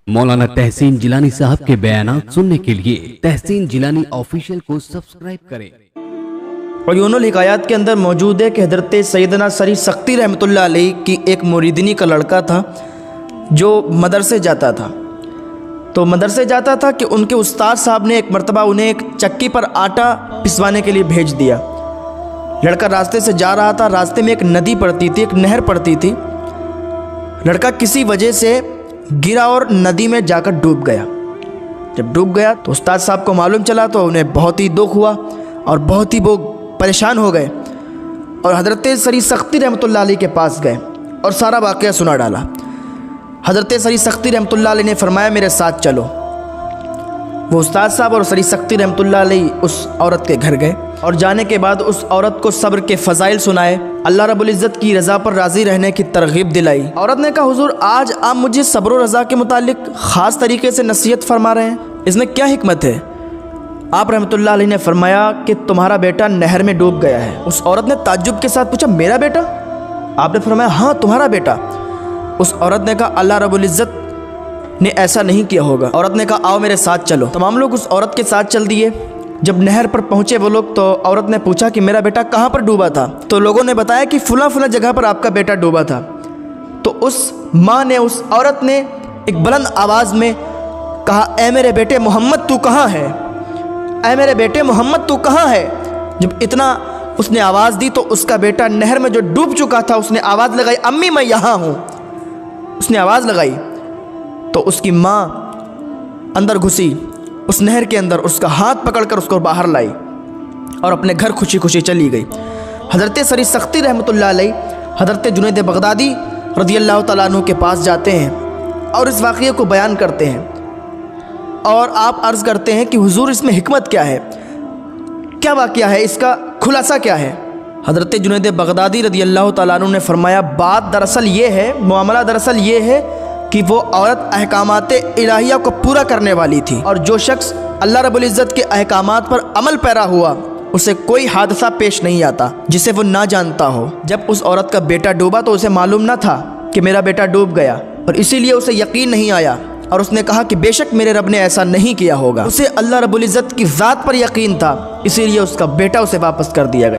मौलाना तहसीन जिलानी साहब के बयानात सुनने के लिए तहसीन जिलानी ऑफिशियल को सब्सक्राइब करें। उयूनुल हिकायात के अंदर मौजूद है कि हज़रत सैयदना सरी सख्ती रहमतुल्लाह अलैह की एक मुरीदिनी का लड़का था जो मदरसे जाता था। तो मदरसे जाता था कि उनके उस्ताद साहब ने एक मरतबा उन्हें एक चक्की पर आटा पिसवाने के लिए भेज दिया। लड़का रास्ते से जा रहा था, रास्ते में एक नदी पड़ती थी, एक नहर पड़ती थी। लड़का किसी वजह से गिरा और नदी में जाकर डूब गया। जब डूब गया तो उस्ताद साहब को मालूम चला तो उन्हें बहुत ही दुख हुआ और बहुत ही वो परेशान हो गए और हज़रत सरी सख्ती रहमतुल्लाह अलैह के पास गए और सारा वाक़या सुना डाला। हज़रत सरी सख्ती रहमतुल्लाह अलैह ने फरमाया मेरे साथ चलो। वो उस्ताद साहब और सरी सख्ती रहमतुल्लाह अलैह उस औरत के घर गए और जाने के बाद उस औरत को सब्र के फ़ज़ाइल सुनाए, अल्लाह रब्बुल इज़्ज़त की रज़ा पर राज़ी रहने की तरग़ीब दिलाई। औरत ने कहा हुज़ूर आज आप मुझे सब्र और रज़ा के मुतालिक ख़ास तरीके से नसीहत फरमा रहे हैं, इसमें क्या हिकमत है? आप रहमतुल्लाह अलैह ने फरमाया कि तुम्हारा बेटा नहर में डूब गया है। उस औरत ने ताज्जुब के साथ पूछा मेरा बेटा? आपने फरमाया हाँ तुम्हारा बेटा। उस औरत ने कहा अल्लाह रब्बुल इज़्ज़त ने ऐसा नहीं किया होगा। औरत ने कहा आओ मेरे साथ चलो। तमाम लोग उस औरत के साथ चल दिए। जब नहर पर पहुंचे वो लोग तो औरत ने पूछा कि मेरा बेटा कहाँ पर डूबा था? तो लोगों ने बताया कि फुला फुला जगह पर आपका बेटा डूबा था। तो उस माँ ने, उस औरत ने एक बुलंद आवाज़ में कहा ऐ मेरे बेटे मोहम्मद तू कहाँ है? ऐ मेरे बेटे मोहम्मद तू कहाँ है? जब इतना उसने आवाज़ दी तो उसका बेटा नहर में जो डूब चुका था उसने आवाज़ लगाई अम्मी मैं यहाँ हूँ। उसने आवाज़ लगाई तो उसकी माँ अंदर घुसी उस नहर के अंदर, उसका हाथ पकड़कर उसको बाहर लाई और अपने घर खुशी खुशी चली गई। हज़रत सरी सख्ती रहमतुल्लाह अलैह हज़रत जुनैद बगदादी रज़ियल्लाहु तआला अन्हु के पास जाते हैं और इस वाक़ये को बयान करते हैं और आप अर्ज़ करते हैं कि हुज़ूर इसमें हिकमत क्या है, क्या वाक़या है, इसका खुलासा क्या है? हज़रत जुनैद बगदादी रज़ियल्लाहु तआला अन्हु ने फरमाया बात दरअसल ये है, मामला दरअसल ये है कि वो औरत अहकामात इलाहिया को पूरा करने वाली थी और जो शख्स अल्लाह रब्बुल इज़्ज़त के अहकामात पर अमल पैरा हुआ उसे कोई हादसा पेश नहीं आता जिसे वो ना जानता हो। जब उस औरत का बेटा डूबा तो उसे मालूम न था कि मेरा बेटा डूब गया और इसीलिए उसे यकीन नहीं आया और उसने कहा कि बेशक मेरे रब ने ऐसा नहीं किया होगा। उसे अल्लाह रब्बुल इज़्ज़त की ज़ात पर यकीन था, इसीलिए उसका बेटा उसे वापस कर दिया गया।